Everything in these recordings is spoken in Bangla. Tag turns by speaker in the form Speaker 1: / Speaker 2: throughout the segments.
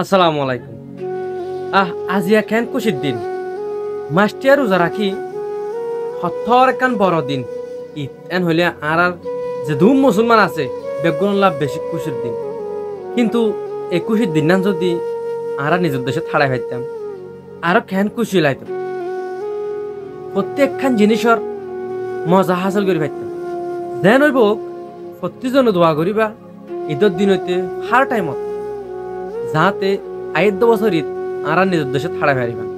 Speaker 1: আসসালামু আলাইকুম। আজিয়া কেন খুশির দিন মাস্টিয়া রোজা রাখি হথর একান বড় দিন ঈদ এন হইলে আর যে ধুম মুসলমান আছে বেগুন লাভ বেশি খুশির দিন। কিন্তু এই খুশির দিন না যদি আর নিজের দেশে থাড়াই পাইতাম আরো কেন খুশি লাইতো প্রত্যেকখান জিনিসের মজা হাসিল করি পাইতাম। যেন হইব প্রত্যেকজনে দোয়া করিবা ঈদের দিন হইতে হার টাইমত যাতে আইদ্য বছর ঈদ আর নিজের দেশে থাড়াই পারিবান।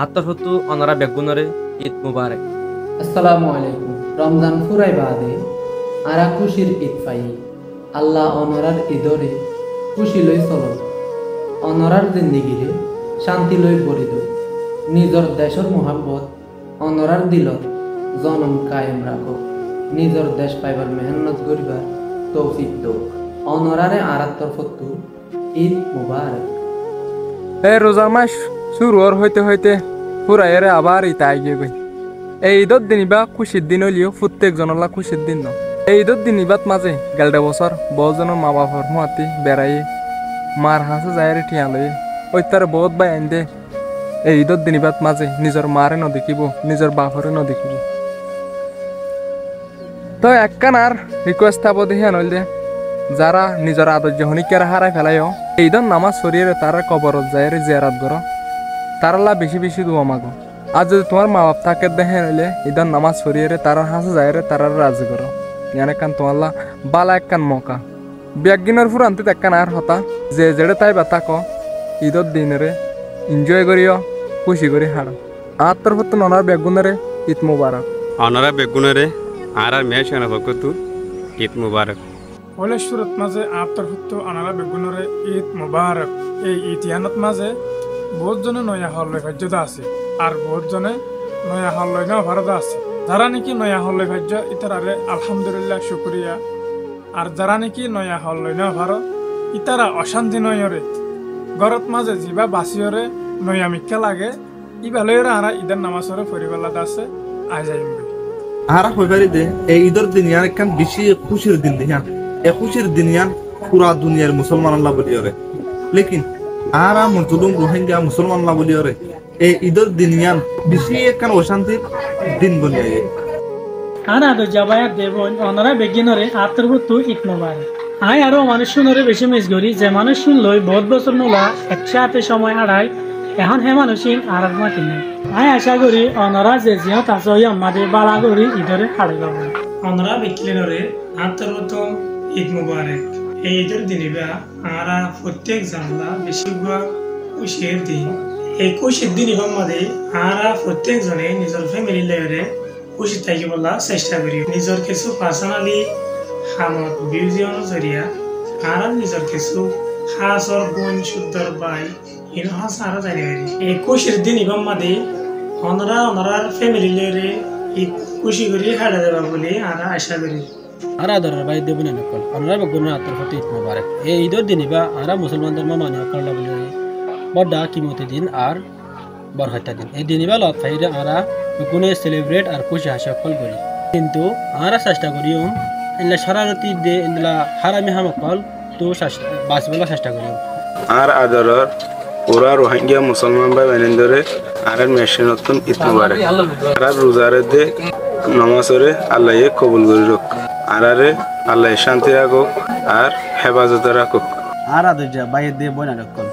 Speaker 1: আত্মসত্তু অনারা বেগুনরে ঈদ মুবারক।
Speaker 2: আসসালামু আলাইকুম। রমজান ফুরাই বাদে আরা খুশির ঈদ পাই আল্লাহ অনরার ঈদরে খুশি লই চলো অনরার জিন্দিগিরে শান্তি লই পরিদ নিজর দেশর মোহাব্বত অনরার দিলত জনম কায়েম রাখো নিজর দেশ পাইবার মেহনত করিবার তৌফিক দো অনরারে আরাত্তর ফত্তু ঈদ মুবারক।
Speaker 3: রোজা মাস শুরু হইতে হইতে ফুরাইরে আবার ইতা আইগে গই। এই ঈদর দিনিবা খুশির দিন হইলেও প্রত্যেক জনলা খুশির দিন ন। এই ঈদর দিনিবাত মাঝে গেলডা বছর বহুজনের মা বাপর মুহাতি বেড়াইয়ে মার হাসে যায় ঠিয়া লয়ে ওই তার বহুত বাই আইন দে। এই ঈদর দিনিবাত মাঝে নিজের মারে নদেখিব নিজের বাপরে নদেখিব। তো একখান আর রিকোয়েস্ট থাকবো দেখি আনল দে যারা নিজের আদর্য হনিকেরা হারাই ফেলাইও এই ধর নামাজ সরিয়ে তারা কবরত যায় জিয়ারাত করো তারালা বেশি বেশি দোয়া মাগো। আর যদি তোমার মা বাপ থাকে দেখে নিলে ঈদের নামাজ সরিয়ে তারা হাসে যায় তারা রাজি করো ইয়ান একখান তোমার বালা একখান মকা ব্যাগিনের ফুর আনতে একখান আর হতা যে যেড়ে তাই বাতা ক ঈদের দিনরে এনজয় করিও খুশি করি হাড়ো। আর তোর হতো ননার বেগুনরে ঈদ মুবারক।
Speaker 4: অনারা বেগুনরে আর মেয়ে সেনা ভক্তু ঈদ মুবারক।
Speaker 5: হলে সুরত মাঝে আফতার হতো আনারা বেগুনরে ঈদ মুবারক। এই ইতিহানত মাঝে বহুত জনে নয়া হল্লয় ভাজ্যতা আছে আর বহুত জনে নয়া হল্লয় না ভারত আছে। যারা নাকি নয়া হল্লয় ভাজ্য ইতারারে আলহামদুলিল্লাহ শুক্রিয়া আর যারা নাকি নয়া হল্লয় না ভারত ইতারা অশান্তি নয়রে গরত মাঝে যিবা বাসিয়রে নয়া মিক্কা লাগে ইবালয়রে আরা ঈদের নামাজরে ফরিবাল্লাদ আছে আই যাইম
Speaker 6: আর হইবারি দে এই ঈদের দিন ইয়ার একখান বেশি খুশির দিন দিয়ান এ খুশির দিন ইয়ান পুরা দুনিয়ার মুসলমান আল্লাহ বলিয়রে লেকিন আর মুসলুম রোহিঙ্গা মুসলমান আল্লাহ বলিয়রে এই ঈদের দিন ইয়ান বেশি একখান অশান্তির দিন বলিয়ে
Speaker 7: আর আদর জাবায়াত দেবন অনারা বেগিনরে আত্মভূতু ঈদ মুবারক। আয় আরো মানুষ শুনরে বেশি মিস করি যে মানুষ শুনলই বহুত বছর নোলা একসাথে সময় হারায় এখন হে মানুষই আর মাতি নেই। আয় আশা করি অনারা যে জিয়ত আছে আমাদের বালা করি ঈদরে হাড়ে যাবে। অনারা বিক্রিনরে আত্মভূতু ঈদ মুবারক। এই ঈদের দিনিবা আরা প্রত্যেক জানলা বেশিরভাগ খুশির দিন। এই খুশির দিন এবং মাঝে আরা প্রত্যেক জনে নিজের ফ্যামিলি লেয়ারে খুশি থাকি বলা চেষ্টা করি নিজের কিছু পার্সোনালি হামত বিউজিয়ন জরিয়া আর নিজের কিছু হাসর বোন শুদ্ধর বাই ইন হাস আরো জানি পারি। এই খুশির দিন এবং মাঝে অনারার ফ্যামিলি লেয়ারে ঈদ খুশি করি হারা দেবা বলে আরা আশা করি।
Speaker 8: আর আদরের ভাই দেবনে নকল আমরা বেগুনের আত্মর প্রতি ঈদ মুবারক। এই ঈদের দিনিবা আরা মুসলমান ধর্ম মান্য করলা বলে বড় কিমতি দিন আর বরহত্যা দিন। এই দিনিবা লত ফাইরে আরা বেগুনে সেলিব্রেট আর খুশি হাসি সকল করি কিন্তু আরা চেষ্টা করিও এলা শরারতি দে এলা হারামি হামকল তো বাঁচবেলা চেষ্টা করিও।
Speaker 4: আর আদরের পুরা রোহিঙ্গা মুসলমান ভাই বোনেরে আর মেশিন নতুন ঈদ মুবারক। আর রোজারে দে নামাজরে আল্লাহ কবুল করি রক আরে আল্লাহ শান্তি রাখুক আর হেফাজতে রাখুক।
Speaker 9: আর আদর যা বাইরে দিয়ে বই না রকল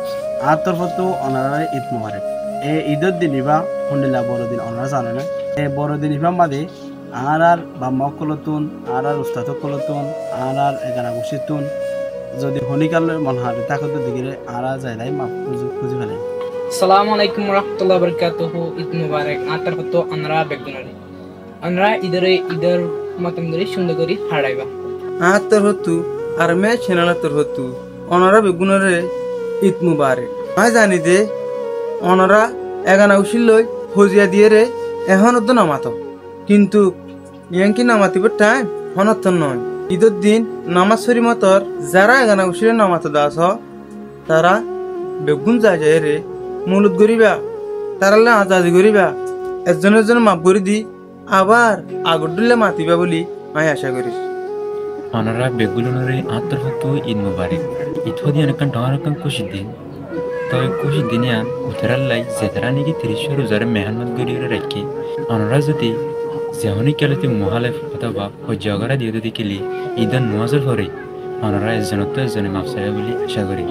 Speaker 9: আর তোর ফটো অনারা ঈদ মুবারক। এই ঈদের দিন ইবা হুন্ডিলা বড়দিন অনারা জানে না এই বড়দিন ইবা বাদে আর বাম্মা কলতুন আর উস্তাদ কলতুন আর এগানা বসিতুন যদি হনিকালের মন হারে তাকে দিকে আর যাই নাই মাপ খুঁজে ফেলে।
Speaker 10: আসসালামু আলাইকুম রাহমাতুল্লাহি ওয়া বারাকাতুহু। ঈদ মুবারক। আতার কত আনরা বেগুনারি আনরা ঈদের মতন ধরে সুন্দর করে হারাইবা।
Speaker 11: আতার হতু আর মে ছেনানা তোর হতু অনরা বেগুনারে ঈদ মুবারক। আই জানি দে অনরা এগানা উশিল লই ফজিয়া দিয়ে রে এখন তো নামাত কিন্তু ইয়াঙ্কি নামাতিব টাইম হনত নয়। ঈদের দিন নামাজ শরী মতর যারা এগানা উশিলে নামাত দাস তারা বেগুন যায় যায় রে মূলত করিবা তারালে আজাদি করিবা একজনের জন্য মাপ করে দি আবার আগর দিলে মাতিবা বলি আমি আশা করি।
Speaker 12: অনারা বেগুলনরে আত্মভক্ত ঈদ মুবারক ঈদ হদি অনেকক্ষণ ডরাকান খুশির দিন তবে খুশির দিনে আন উতরাল্লাই যেতারা নাকি ৩০ রোজারে মেহনত গড়িয়ে রাখি অনারা যদি যেহনি কেলাতে মহালেফ অথবা হজ্জাগরা দিয়ে যদি কেলি ঈদের নমাজের পরে অনারা এজনত এজনে মাফসায়া বলে আশা করি